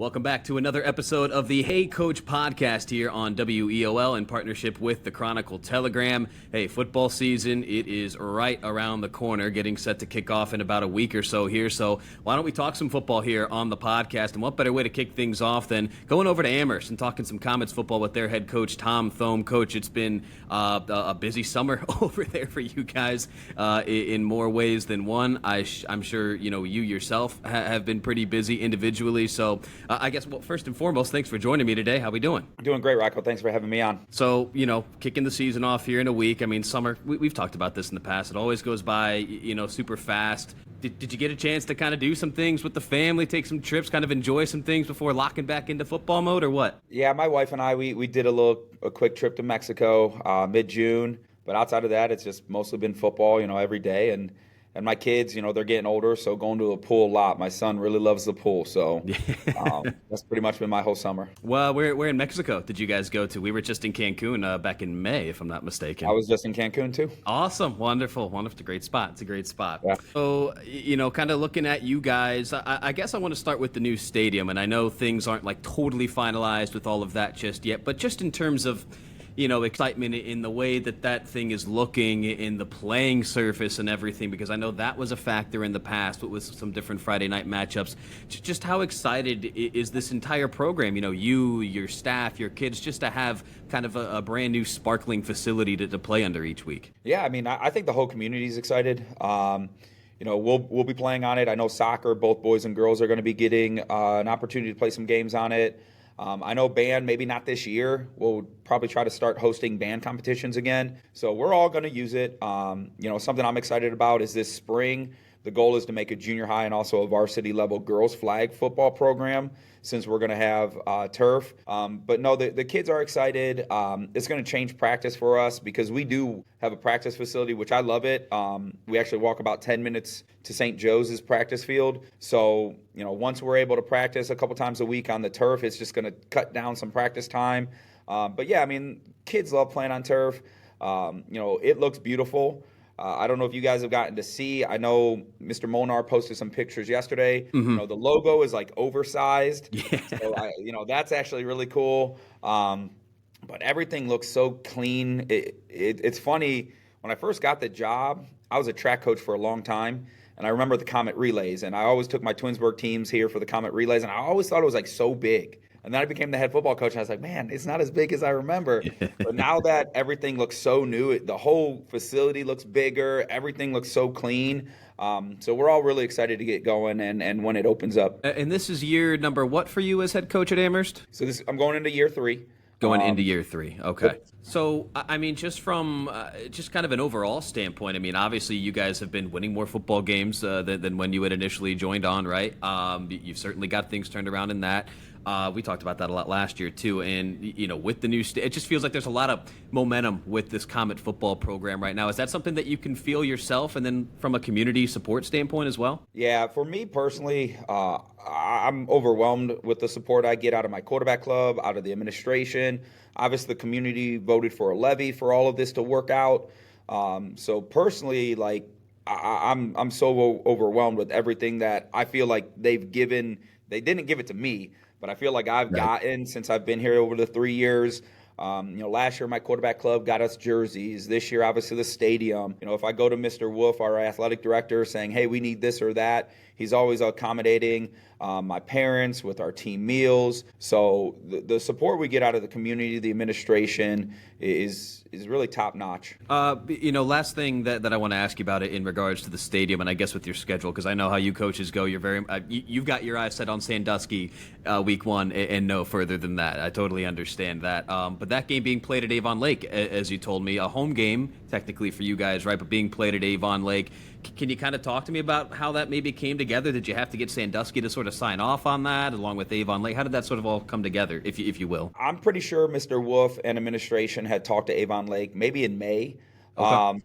Welcome back to another episode of the Hey Coach podcast here on WEOL in partnership with the Chronicle Telegram. Hey, football season, it is right around the corner, getting set to kick off in about a week or so here. So why don't we talk some football here on the podcast? And what better way to kick things off than going over to Amherst and talking some Comets football with their head coach, Tom Thome. Coach, it's been a busy summer over there for you guys in more ways than one. I'm sure you yourself have been pretty busy individually. So I guess, well, first and foremost, thanks for joining me today. How we doing? Doing great, Rocco. Thanks for having me on. So, kicking the season off here in a week. I mean, summer, we've talked about this in the past. It always goes by, super fast. Did you get a chance to kind of do some things with the family, take some trips, kind of enjoy some things before locking back into football mode, or what? Yeah, my wife and I, we did a quick trip to Mexico mid-June. But outside of that, it's just mostly been football, every day. And my kids, they're getting older, so going to a pool a lot. My son really loves the pool, so that's pretty much been my whole summer. Well, where in Mexico did you guys go to? We were just in Cancun back in May, if I'm not mistaken. I was just in Cancun, too. Awesome. Wonderful. It's a great spot. It's a great spot. Yeah. So, kind of looking at you guys, I guess I want to start with the new stadium, and I know things aren't like totally finalized with all of that just yet, but just in terms of excitement in the way that thing is looking, in the playing surface and everything, because I know that was a factor in the past with some different Friday night matchups. Just how excited is this entire program, you, your staff, your kids, just to have kind of a brand new sparkling facility to play under each week? Yeah, I mean, I think the whole community is excited. We'll be playing on it. I know soccer, both boys and girls are going to be getting an opportunity to play some games on it. I know band, maybe not this year. We'll probably try to start hosting band competitions again. So we're all going to use it. Something I'm excited about is this spring. The goal is to make a junior high and also a varsity level girls flag football program, since we're going to have turf. But no, the kids are excited. It's going to change practice for us because we do have a practice facility, which I love it. We actually walk about 10 minutes to St. Joe's practice field. So, once we're able to practice a couple times a week on the turf, it's just going to cut down some practice time. But yeah, I mean, kids love playing on turf. It looks beautiful. I don't know if you guys have gotten to see. I know Mr. Molnar posted some ppictures yesterday. Mm-hmm. The logo is like oversized. Yeah. So that's actually really cool. But everything looks so clean. It's funny. When I first got the job, I was a track coach for a long time. And I remember the Comet Relays. And I always took my Twinsburg teams here for the Comet Relays. And I always thought it was like so big. And then I became the head football coach, and I was like, man, it's not as big as I remember. But now that everything looks so new, the whole facility looks bigger, everything looks so clean. So we're all really excited to get going and when it opens up. And this is year number what for you as head coach at Amherst? So I'm going into year 3. Going into year 3. Okay. Yep. So, I mean, just from just kind of an overall standpoint, I mean, obviously you guys have been winning more football games than when you had initially joined on, right? You've certainly got things turned around in that. We talked about that a lot last year, too. And, with the new it just feels like there's a lot of momentum with this Comet football program right now. Is that something that you can feel yourself, and then from a community support standpoint as well? Yeah, for me personally, I'm overwhelmed with the support I get out of my quarterback club, out of the administration. Obviously, the community voted for a levy for all of this to work out. So personally, I'm so overwhelmed with everything that I feel like they've given. They didn't give it to me, but I feel like I've gotten since I've been here over the 3 years. Last year my quarterback club got us jerseys. This year, obviously, the stadium. If I go to Mr. Wolf, our athletic director, saying, hey, we need this or that, he's always accommodating. My parents with our team meals. So the support we get out of the community, the administration, is really top notch. Last thing that I want to ask you about it in regards to the stadium, and I guess with your schedule, because I know how you coaches go. You're very you've got your eyes set on Sandusky week 1 and no further than that. I totally understand that. But that game being played at Avon Lake, as you told me, a home game technically for you guys, right? But being played at Avon Lake. Can you kind of talk to me about how that maybe came together? Did you have to get Sandusky to sort of sign off on that along with Avon Lake? How did that sort of all come together, if you will? I'm pretty sure Mr. Wolf and administration had talked to Avon Lake maybe in May. Okay.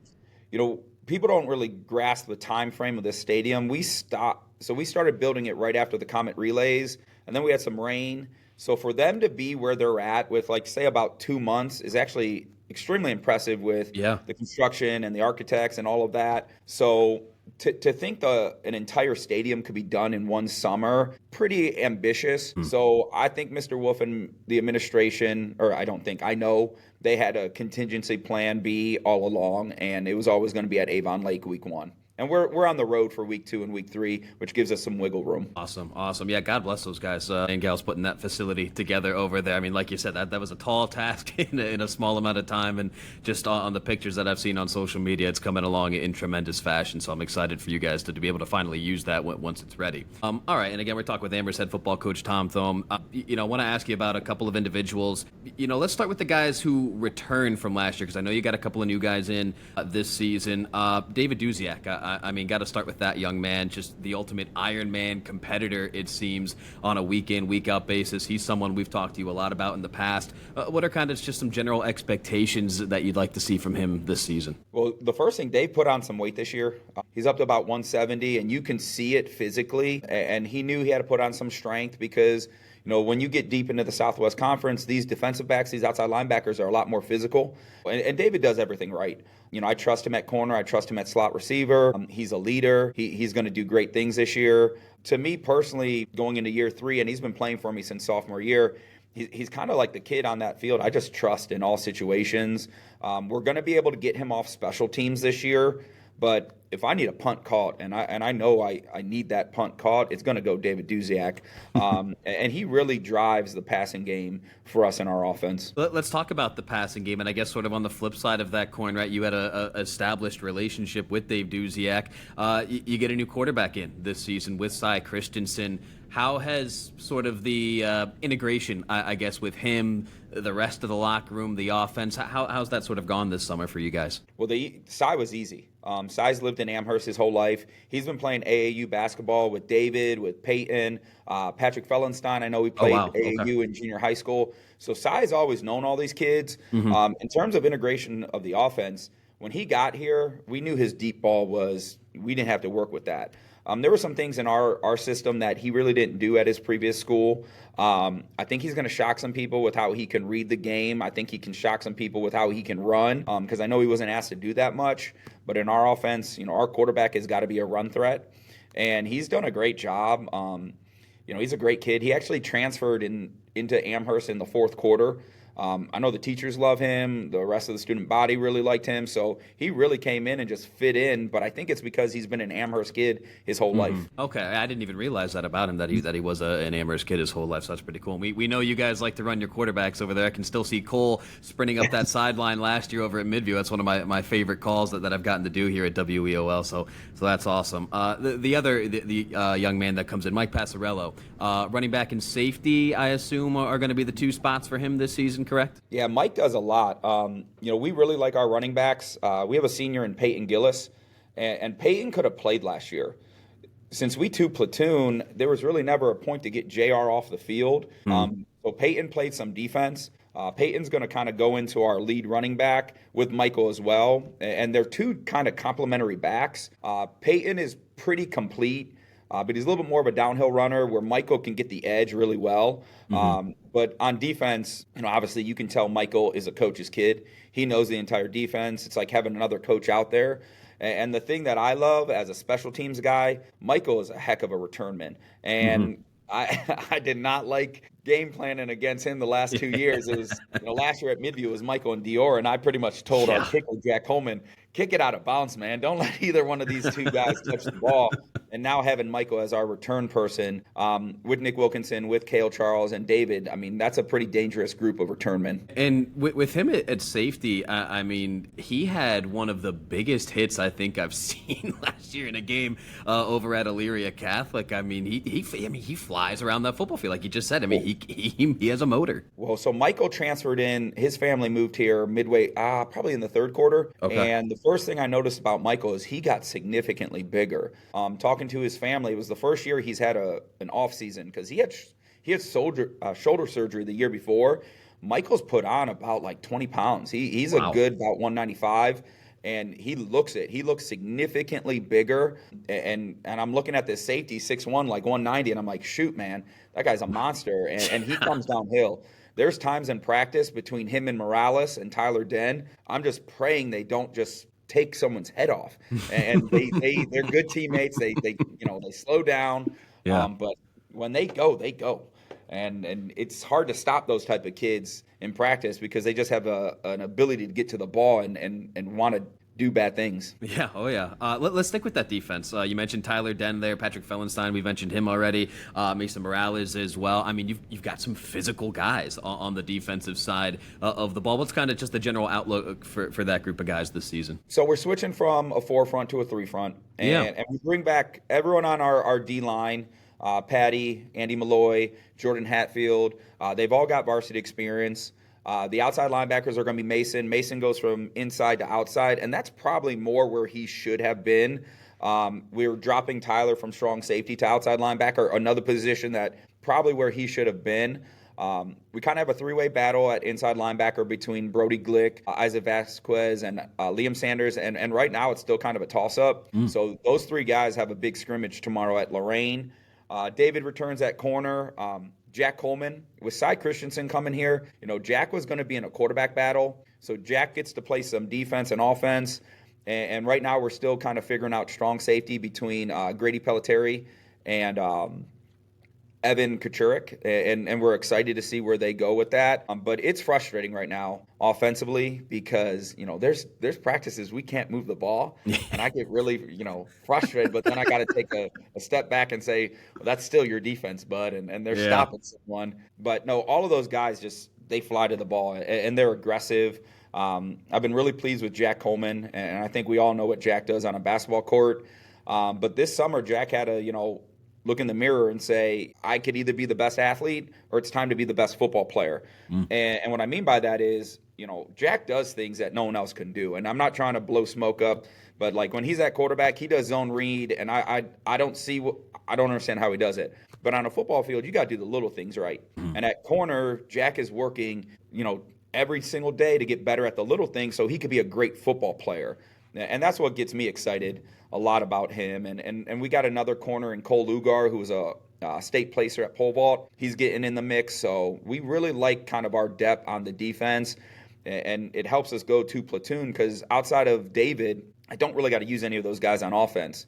People don't really grasp the time frame of this stadium. We started building it right after the Comet Relays, and then we had some rain. So for them to be where they're at with, say, about 2 months is actually extremely impressive with the construction and the architects and all of that. So To think an entire stadium could be done in one summer, pretty ambitious. So I think Mr. Wolf and the administration, or I know they had a contingency plan B all along, and it was always going to be at Avon Lake week 1. And we're on the road for week 2 and week 3, which gives us some wiggle room. Awesome. Yeah, God bless those guys and gals putting that facility together over there. I mean, like you said, that was a tall task in a small amount of time. And just on the pictures that I've seen on social media, it's coming along in tremendous fashion. So I'm excited for you guys to be able to finally use that once it's ready. All right. And again, we're talking with Amherst head football coach Tom Thome. I want to ask you about a couple of individuals. Let's start with the guys who returned from last year, because I know you got a couple of new guys in this season. David Duziak. I mean, got to start with that young man, just the ultimate Ironman competitor, it seems, on a week-in, week-out basis. He's someone we've talked to you a lot about in the past. What are kind of just some general expectations that you'd like to see from him this season? Well, the first thing, Dave put on some weight this year. He's up to about 170, and you can see it physically. And he knew he had to put on some strength because when you get deep into the Southwest Conference, these defensive backs, these outside linebackers are a lot more physical. And David does everything right. I trust him at corner. I trust him at slot receiver. He's a leader. He's going to do great things this year. To me personally, going into year 3, and he's been playing for me since sophomore year, he's kind of like the kid on that field. I just trust in all situations. We're going to be able to get him off special teams this year. But if I need a punt caught, and I know I need that punt caught, it's going to go David Duziak. And he really drives the passing game for us in our offense. Let's talk about the passing game. And I guess sort of on the flip side of that coin, right, you had a established relationship with Dave Duziak. You get a new quarterback in this season with Cy Christensen. How has sort of the integration, I guess, with him, the rest of the locker room, the offense, how's that sort of gone this summer for you guys? Well, Cy was easy. Cy's lived in Amherst his whole life. He's been playing AAU basketball with David, with Peyton, Patrick Fellenstein. I know he played AAU in junior high school. So Cy's always known all these kids. In terms of integration of the offense, when he got here, we knew his deep ball we didn't have to work with that. There were some things in our system that he really didn't do at his previous school. I think he's going to shock some people with how he can read the game. I think he can shock some people with how he can run, because I know he wasn't asked to do that much. But in our offense, our quarterback has got to be a run threat, and he's done a great job. He's a great kid. He actually transferred into Amherst in the 4th quarter. I know the teachers love him. The rest of the student body really liked him. So he really came in and just fit in. But I think it's because he's been an Amherst kid his whole life. Okay, I didn't even realize that about him, that he was an Amherst kid his whole life. So that's pretty cool. We know you guys like to run your quarterbacks over there. I can still see Cole sprinting up that sideline last year over at Midview. That's one of my favorite calls that I've gotten to do here at WEOL. So that's awesome. The other young man that comes in, Mike Passarello, running back and safety, I assume, are going to be the 2 spots for him this season, correct? Yeah, Mike does a lot. We really like our running backs. We have a senior in Peyton Gillis, and Peyton could have played last year. Since we 2 platoon, there was really never a point to get JR off the field. So Peyton played some defense. Peyton's going to kind of go into our lead running back with Michael as well. And they're 2 kind of complementary backs. Peyton is pretty complete. But he's a little bit more of a downhill runner where Michael can get the edge really well. But on defense, obviously you can tell Michael is a coach's kid. He knows the entire defense. It's like having another coach out there. And the thing that I love as a special teams guy, Michael is a heck of a returnman. And I did not like game planning against him the last 2 years. It was, last year at Midview it was Michael and Dior, and I pretty much told our kicker, Jack Coleman, kick it out of bounds, man. Don't let either one of these 2 guys touch the ball. And now having Michael as our return person, with Nick Wilkinson, with Cale Charles, and David, I mean, that's a pretty dangerous group of returnmen. And with him at safety, I mean, he had one of the biggest hits I think I've seen last year in a game over at Elyria Catholic. I mean, he flies around that football field, like you just said. I mean, he has a motor. Well, so Michael transferred in. His family moved here midway, probably in the 3rd quarter. Okay. And the first thing I noticed about Michael is he got significantly bigger. Talking to his family, it was the first year he's had an off season because he had shoulder surgery the year before. Michael's put on about like 20 pounds. He's a good about 195. And he looks it. He looks significantly bigger. And I'm looking at this safety, 6'1", like 190, and I'm like, shoot, man, that guy's a monster. And he comes downhill. There's times in practice between him and Morales and Tyler Den, I'm just praying they don't just take someone's head off. And they're good teammates. They slow down. Yeah. But when they go, they go. And it's hard to stop those type of kids in practice because they just have an ability to get to the ball and want to do bad things. Yeah, oh yeah. Let's stick with that defense. You mentioned Tyler Den there, Patrick Fellenstein. We mentioned him already. Mason Morales as well. I mean, you've got some physical guys on the defensive side of the ball. What's kind of just the general outlook for that group of guys this season? So we're switching from a 4-front to a 3-front, and we bring back everyone on our D line. Patty, Andy Malloy, Jordan Hatfield. They've all got varsity experience. The outside linebackers are going to be Mason. Mason goes from inside to outside, and that's probably more where he should have been. We're dropping Tyler from strong safety to outside linebacker, another position that probably where he should have been. We kind of have a three-way battle at inside linebacker between Brody Glick, Isaac Vasquez, and Liam Sanders, and right now it's still kind of a toss-up. So those three guys have a big scrimmage tomorrow at Lorraine. David returns at corner. Jack Coleman, with Cy Christensen coming here, Jack was going to be in a quarterback battle. So Jack gets to play some defense and offense. And right now we're still kind of figuring out strong safety between Grady Pelletieri and Evan Kachurik, and we're excited to see where they go with that. But it's frustrating right now offensively because, there's practices we can't move the ball, and I get really, frustrated. But then I got to take a step back and say, well, that's still your defense, bud, and they're stopping someone. But no, all of those guys they fly to the ball, and they're aggressive. I've been really pleased with Jack Coleman, and I think we all know what Jack does on a basketball court. But this summer, Jack had to, look in the mirror and say, I could either be the best athlete or it's time to be the best football player. And what I mean by that is, Jack does things that no one else can do. And I'm not trying to blow smoke up, but like when he's at quarterback, he does zone read, and I don't understand how he does it. But on a football field, you got to do the little things right. And at corner, Jack is working, every single day to get better at the little things so he could be a great football player. And that's what gets me excited a lot about him. And we got another corner in Cole Lugar, who's a state placer at pole vault. He's getting in the mix. So we really like kind of our depth on the defense. And it helps us go to platoon because outside of David, I don't really got to use any of those guys on offense.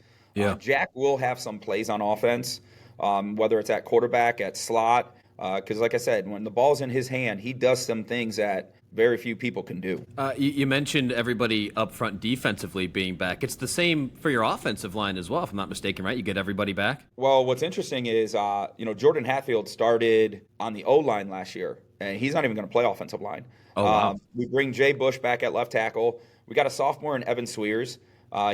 Jack will have some plays on offense, whether it's at quarterback, at slot. Because like I said, when the ball's in his hand, he does some things that very few people can do. You mentioned everybody up front defensively being back. It's the same for your offensive line as well, if I'm not mistaken, right? You get everybody back? Well, what's interesting is, Jordan Hatfield started on the O-line last year, and he's not even going to play offensive line. Oh, wow. We bring Jay Bush back at left tackle. We got a sophomore in Evan Swears.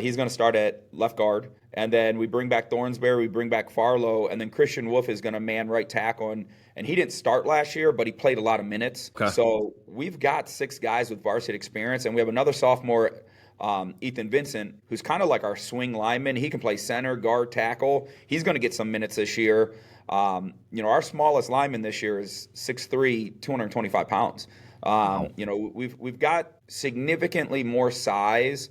He's going to start at left guard. And then we bring back Thornsberry, we bring back Farlow, and then Christian Wolf is going to man right tackle. And he didn't start last year, but he played a lot of minutes. Okay. So we've got 6 guys with varsity experience, and we have another sophomore, Ethan Vincent, who's kind of like our swing lineman. He can play center, guard, tackle. He's going to get some minutes this year. Our smallest lineman this year is 6'3", 225 pounds. Wow. We've got significantly more size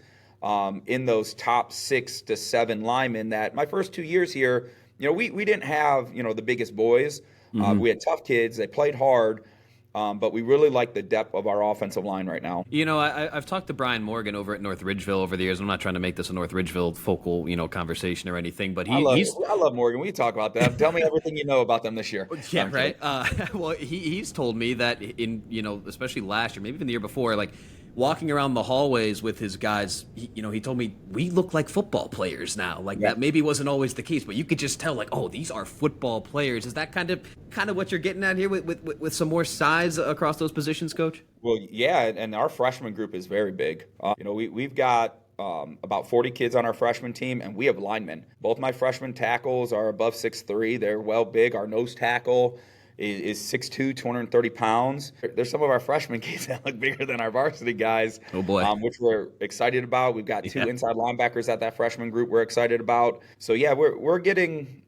in those top 6 to 7 linemen that my first 2 years here, we didn't have, the biggest boys. We had tough kids. They played hard. But we really like the depth of our offensive line right now. I've talked to Brian Morgan over at North Ridgeville over the years. I'm not trying to make this a North Ridgeville focal, conversation or anything, but I love Morgan. We talk about them. Tell me everything you know about them this year. Yeah, right. Well, he's told me that especially last year, maybe even the year before, like walking around the hallways with his guys, he told me we look like football players now. Like that maybe wasn't always the case, but you could just tell, like, oh, these are football players. Is that kind of what you're getting at here with some more size across those positions, Coach? Well, yeah, and our freshman group is very big. We've got about 40 kids on our freshman team, and we have linemen. Both my freshman tackles are above 6'3". They're well big. Our nose tackle is 6'2", 230 pounds. There's some of our freshman kids that look bigger than our varsity guys. Oh boy. Which we're excited about. We've got 2 inside linebackers at that freshman group we're excited about. So yeah, we're getting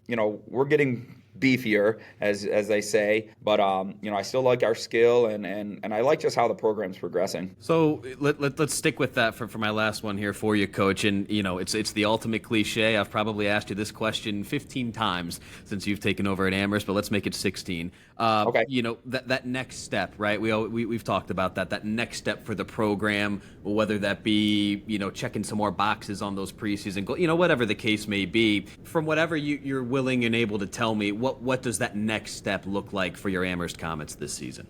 beefier, as they say. But I still like our skill, and I like just how the program's progressing. So let's stick with that for my last one here for you, Coach. And it's the ultimate cliche. I've probably asked you this question 15 times since you've taken over at Amherst, but let's make it 16. Okay. That next step, right? We've talked about that next step for the program, whether that be checking some more boxes on those preseason goals, whatever the case may be. From whatever you're willing and able to tell me, what does that next step look like for your Amherst Comets this season?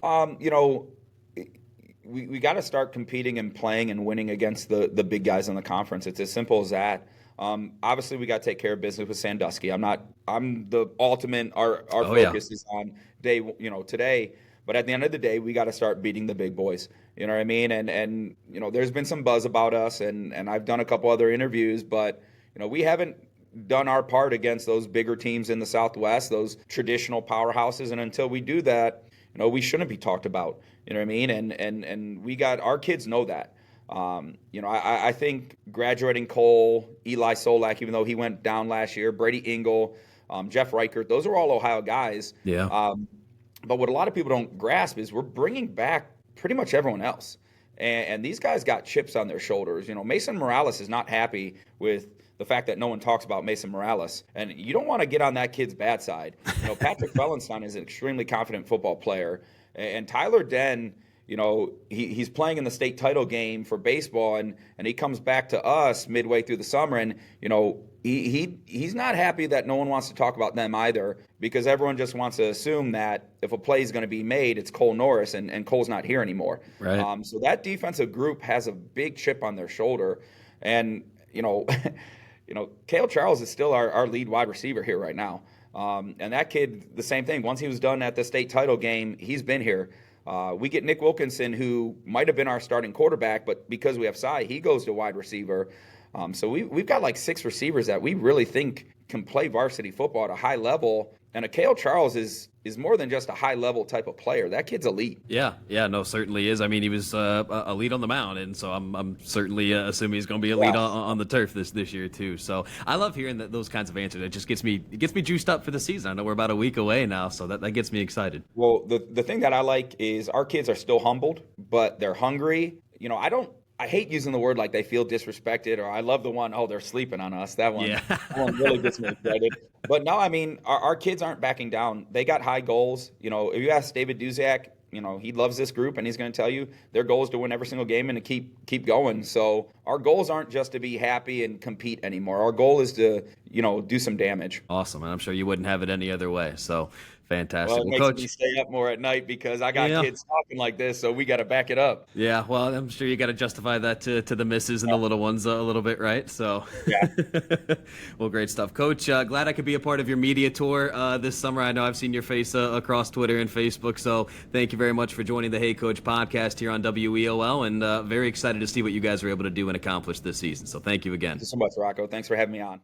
We got to start competing and playing and winning against the big guys in the conference. It's as simple as that. Obviously, we got to take care of business with Sandusky. I'm the ultimate. Our focus is on today. But at the end of the day, we got to start beating the big boys. You know what I mean? And there's been some buzz about us, and I've done a couple other interviews, but we haven't done our part against those bigger teams in the Southwest, those traditional powerhouses. And until we do that, we shouldn't be talked about. You know what I mean? And we got our kids know that. I think graduating Cole, Eli Solak, even though he went down last year, Brady Engel, Jeff Reichert, those are all Ohio guys. Yeah. But what a lot of people don't grasp is we're bringing back pretty much everyone else. And these guys got chips on their shoulders. Mason Morales is not happy with the fact that no one talks about Mason Morales. And you don't want to get on that kid's bad side. Patrick Fellenstein is an extremely confident football player. And Tyler Den, he's playing in the state title game for baseball, and he comes back to us midway through the summer, and he's not happy that no one wants to talk about them either, because everyone just wants to assume that if a play is going to be made, it's Cole Norris, and Cole's not here anymore. Right. So that defensive group has a big chip on their shoulder, and Cale Charles is still our lead wide receiver here right now. And that kid, the same thing. Once he was done at the state title game, he's been here. We get Nick Wilkinson, who might have been our starting quarterback, but because we have Cy, he goes to wide receiver. So we've got like 6 receivers that we really think can play varsity football at a high level. And Cale Charles is more than just a high-level type of player. That kid's elite. Yeah, no, certainly is. I mean, he was elite on the mound, and so I'm certainly assuming he's going to be elite on the turf this year too. So I love hearing those kinds of answers. It just gets me juiced up for the season. I know we're about a week away now, so that gets me excited. Well, the thing that I like is our kids are still humbled, but they're hungry. I hate using the word like they feel disrespected, or I love the one, they're sleeping on us. That one, that one really gets me excited. But no, I mean, our kids aren't backing down. They got high goals. If you ask David Duzak, he loves this group, and he's going to tell you their goal is to win every single game and to keep going. So our goals aren't just to be happy and compete anymore. Our goal is to, do some damage. Awesome, and I'm sure you wouldn't have it any other way. So fantastic. Well, it makes me stay up more at night because I got kids talking like this, so we got to back it up. Yeah, well, I'm sure you got to justify that to the misses and the little ones a little bit, right? So, yeah. Well, great stuff, Coach. Glad I could be a part of your media tour this summer. I know I've seen your face across Twitter and Facebook, so thank you very much for joining the Hey Coach podcast here on WEOL, and very excited to see what you guys were able to do and accomplish this season. So thank you again. Thank you so much, Rocco. Thanks for having me on.